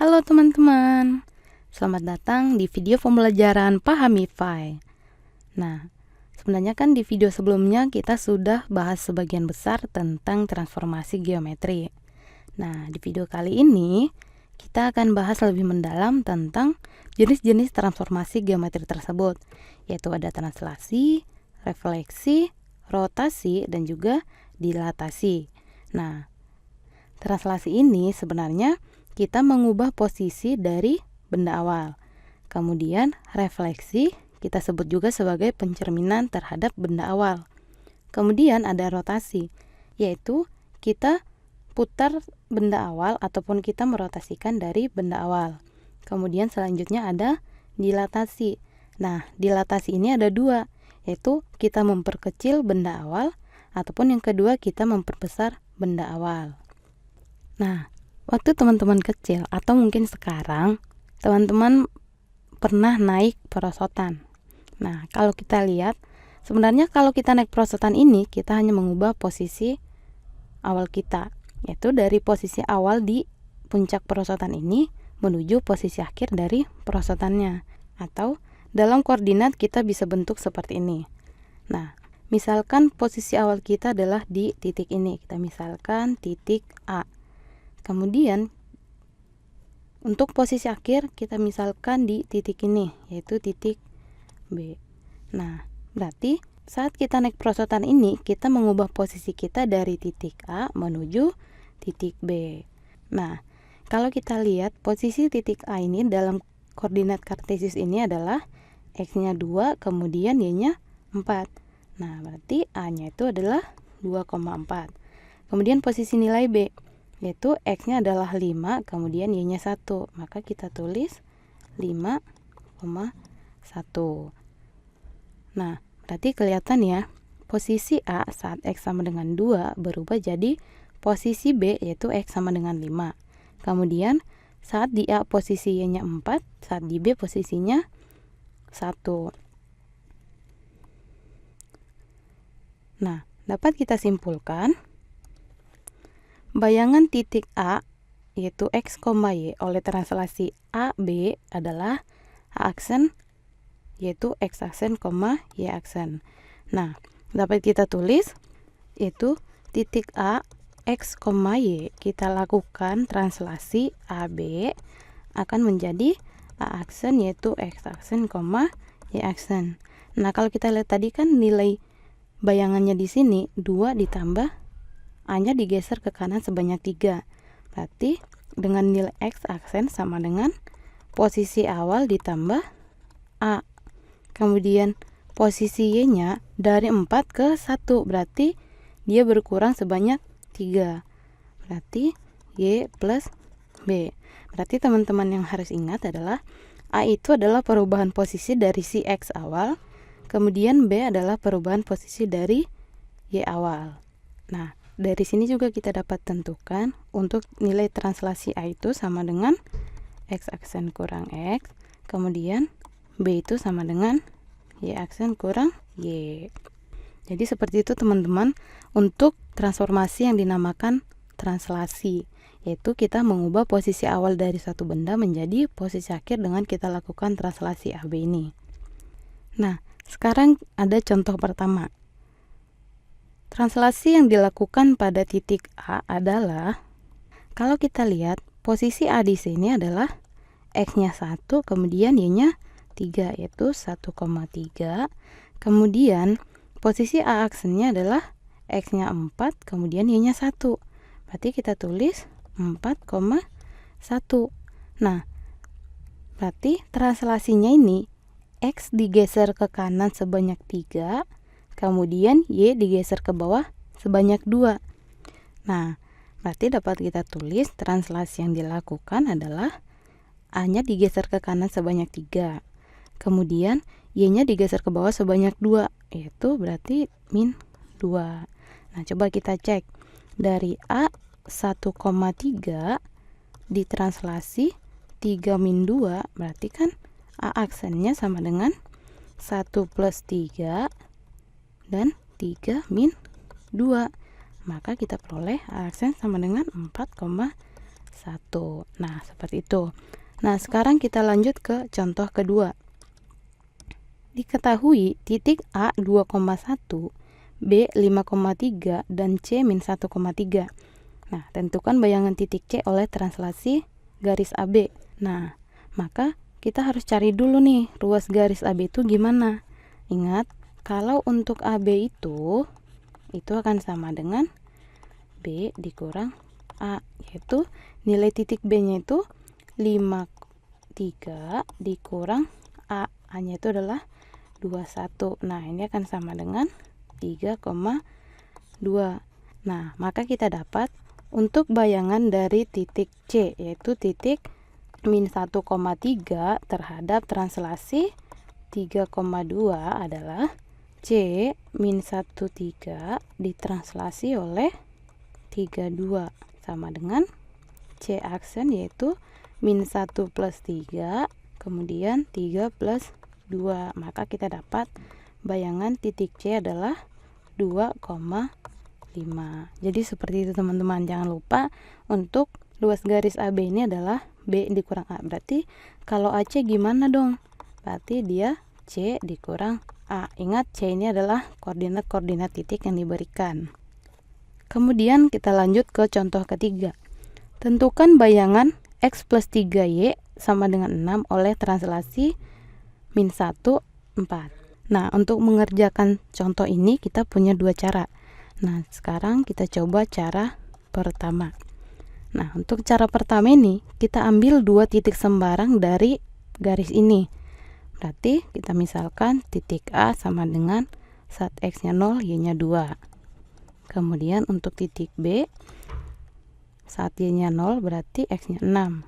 Halo teman-teman, selamat datang di video pembelajaran Pahamify. Nah, sebenarnya kan di video sebelumnya kita sudah bahas sebagian besar tentang transformasi geometri. Nah, di video kali ini kita akan bahas lebih mendalam tentang jenis-jenis transformasi geometri tersebut, yaitu ada translasi, refleksi, rotasi, dan juga dilatasi. Nah, translasi ini sebenarnya kita mengubah posisi dari benda awal. Kemudian refleksi kita sebut juga sebagai pencerminan terhadap benda awal. Kemudian ada rotasi, yaitu kita putar benda awal ataupun kita merotasikan dari benda awal. Kemudian selanjutnya ada dilatasi. Nah, dilatasi ini ada dua, yaitu kita memperkecil benda awal ataupun yang kedua kita memperbesar benda awal. Nah, waktu teman-teman kecil atau mungkin sekarang, teman-teman pernah naik perosotan. Nah, kalau kita lihat, sebenarnya kalau kita naik perosotan ini, kita hanya mengubah posisi awal kita, yaitu dari posisi awal di puncak perosotan ini menuju posisi akhir dari perosotannya. Atau dalam koordinat kita bisa bentuk seperti ini. Nah, misalkan posisi awal kita adalah di titik ini. Kita misalkan titik A. Kemudian untuk posisi akhir kita misalkan di titik ini, yaitu titik B. Nah, berarti saat kita naik perosotan ini, kita mengubah posisi kita dari titik A menuju titik B. Nah, kalau kita lihat posisi titik A ini dalam koordinat kartesius ini adalah X-nya 2, kemudian Y-nya 4. Nah, berarti A-nya itu adalah 2,4. Kemudian posisi nilai B, yaitu X-nya adalah 5, kemudian Y-nya 1. Maka kita tulis 5,1. Nah, berarti kelihatan ya, posisi A saat X sama dengan 2 berubah jadi posisi B, yaitu X sama dengan 5. Kemudian saat di A posisi Y-nya 4, saat di B posisinya 1. Nah, dapat kita simpulkan bayangan titik A yaitu X, Y oleh translasi AB adalah A aksen yaitu X aksen, Y aksen. Nah, dapat kita tulis yaitu titik A, X, Y kita lakukan translasi AB akan menjadi A aksen yaitu X aksen, Y aksen. Nah, kalau kita lihat tadi kan nilai bayangannya di sini 2 ditambah A-nya digeser ke kanan sebanyak 3. Berarti dengan nilai X aksen sama dengan posisi awal ditambah A. Kemudian posisi Y-nya dari 4 ke 1. Berarti dia berkurang sebanyak 3. Berarti Y plus B. Berarti teman-teman yang harus ingat adalah A itu adalah perubahan posisi dari si X awal. Kemudian B adalah perubahan posisi dari Y awal. Nah, dari sini juga kita dapat tentukan untuk nilai translasi A itu sama dengan X aksen kurang X, kemudian B itu sama dengan Y aksen kurang Y. Jadi seperti itu teman-teman untuk transformasi yang dinamakan translasi, yaitu kita mengubah posisi awal dari suatu benda menjadi posisi akhir dengan kita lakukan translasi AB ini. Nah, sekarang ada contoh pertama. Translasi yang dilakukan pada titik A adalah, kalau kita lihat posisi A di sini adalah X-nya 1, kemudian Y-nya 3, yaitu 1,3. Kemudian posisi A aksennya adalah X-nya 4, kemudian Y-nya 1. Berarti kita tulis 4,1. Nah, berarti translasinya ini X digeser ke kanan sebanyak 3, kemudian Y digeser ke bawah sebanyak 2. Nah, berarti dapat kita tulis translasi yang dilakukan adalah A-nya digeser ke kanan sebanyak 3. Kemudian Y-nya digeser ke bawah sebanyak 2, yaitu berarti min 2. Nah, coba kita cek. Dari A 1,3 ditranslasi 3 min 2, berarti kan A aksennya sama dengan 1 plus 3 dan 3 min 2. Maka kita peroleh A aksen sama dengan 4,1. 1. Nah, seperti itu. Nah, sekarang kita lanjut ke contoh kedua. Diketahui titik A 2,1, B 5,3, dan C min 1,3. Nah, tentukan bayangan titik C oleh translasi garis AB. Nah, maka kita harus cari dulu nih, ruas garis AB itu gimana. Ingat, kalau untuk AB itu akan sama dengan B dikurang A, yaitu nilai titik B-nya itu 5,3 dikurang A. A-nya itu adalah 21. Nah, ini akan sama dengan 3,2. Nah, maka kita dapat untuk bayangan dari titik C, yaitu titik min 1,3 terhadap translasi 3,2 adalah C min 1,3 ditranslasi oleh 3,2 sama dengan C aksen, yaitu min 1 plus 3, kemudian 3 plus 2. Maka kita dapat bayangan titik C adalah 2,5. Jadi seperti itu teman-teman. Jangan lupa untuk luas garis AB ini adalah B dikurang A. Berarti kalau AC gimana dong? Berarti dia C dikurang A. Ingat, C ini adalah koordinat-koordinat titik yang diberikan. Kemudian kita lanjut ke contoh ketiga. Tentukan bayangan X plus 3Y sama dengan 6 oleh translasi min 1, 4. Nah, untuk mengerjakan contoh ini kita punya dua cara. Nah, sekarang kita coba cara pertama. Nah, untuk cara pertama ini kita ambil dua titik sembarang dari garis ini. Berarti kita misalkan titik A sama dengan saat X-nya 0, Y-nya 2. Kemudian untuk titik B, saat Y-nya 0 berarti X-nya 6.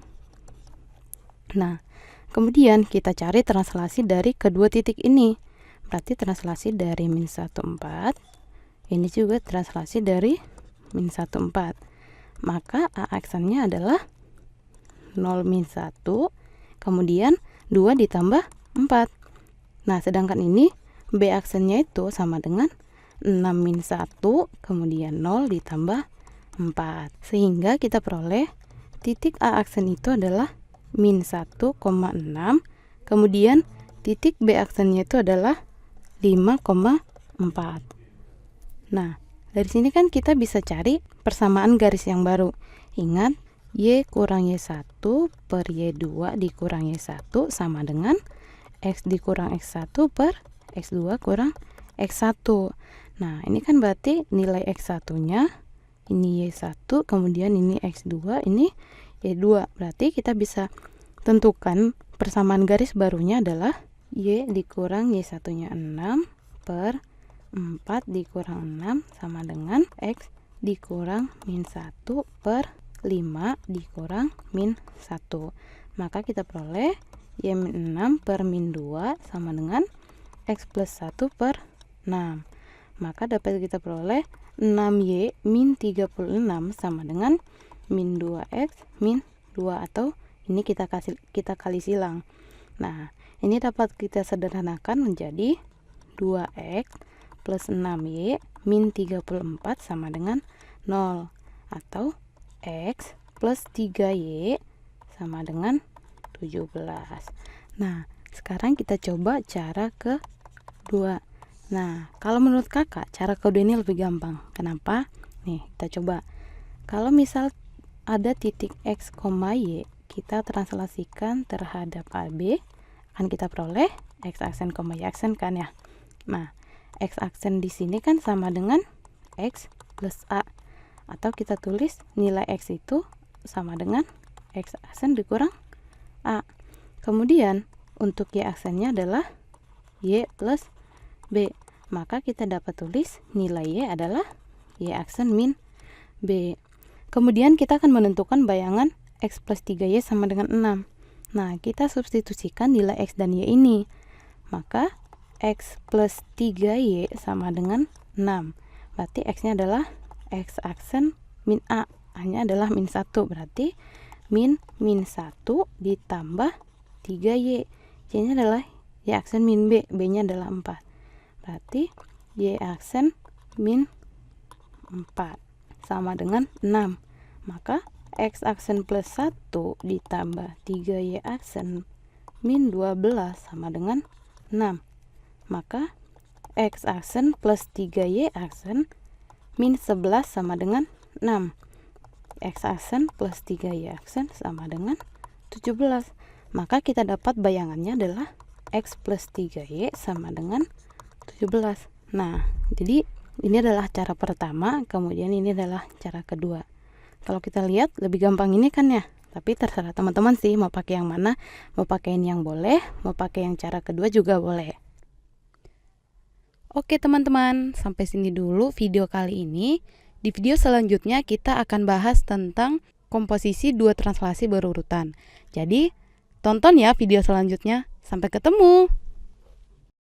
Nah, kemudian kita cari translasi dari kedua titik ini. Berarti translasi dari min 1, 4. Ini juga translasi dari min 1, 4. Maka A aksennya adalah 0 min 1, kemudian 2 ditambah 4. Nah, sedangkan ini B aksennya itu sama dengan 6 min 1, kemudian 0 ditambah 4. Sehingga kita peroleh titik A aksen itu adalah min 1,6, kemudian titik B aksennya itu adalah 5,4. Nah, dari sini kan kita bisa cari persamaan garis yang baru. Ingat, Y kurang Y1 per Y2 dikurang Y1 sama dengan X dikurang X1 per X2 kurang X1. Nah, ini kan berarti nilai X1-nya ini Y1, kemudian ini X2, ini Y2. Berarti kita bisa tentukan persamaan garis barunya adalah Y dikurang Y1-nya 6 per 4 dikurang 6 sama dengan X dikurang min 1 per 5 dikurang min 1. Maka kita peroleh Y min 6 per min 2 sama dengan X plus 1 per 6. Maka dapat kita peroleh 6Y min 36 sama dengan min 2X min 2, atau ini kita kali silang. Nah, ini dapat kita sederhanakan menjadi 2X plus 6Y min 34 sama dengan 0, atau X plus 3Y sama dengan 17. Nah, sekarang kita coba cara kedua. Nah, kalau menurut kakak cara kedua ini lebih gampang. Kenapa? Nih, kita coba. Kalau misal ada titik X, Y, kita translasikan terhadap AB, akan kita peroleh X aksen, Y aksen kan ya. Nah, X aksen di sini kan sama dengan X plus A, atau kita tulis nilai X itu sama dengan X aksen dikurang A. Kemudian untuk Y aksennya adalah Y plus B, maka kita dapat tulis nilai Y adalah Y aksen min B. Kemudian kita akan menentukan bayangan X plus 3Y sama dengan 6. Nah, kita substitusikan nilai X dan Y ini. Maka X plus 3Y sama dengan 6. Berarti X-nya adalah X aksen min A. A-nya adalah min 1. Berarti min 1 ditambah 3Y. Y-nya adalah Y aksen min B. B-nya adalah 4. Berarti Y aksen min 4 sama dengan 6. Maka X aksen plus 1 ditambah 3Y aksen min 12 sama dengan 6. Maka X aksen plus 3Y aksen min 11 sama dengan 6. X aksen plus 3Y aksen sama dengan 17. Maka kita dapat bayangannya adalah X plus 3Y sama dengan 17. Nah, jadi ini adalah cara pertama, kemudian ini adalah cara kedua. Kalau kita lihat lebih gampang ini kan ya, tapi terserah teman-teman sih mau pakai yang mana. Mau pakai yang boleh, mau pakai yang cara kedua juga boleh. Oke teman-teman, sampai sini dulu video kali ini. Di video selanjutnya kita akan bahas tentang komposisi dua translasi berurutan. Jadi, tonton ya video selanjutnya. Sampai ketemu!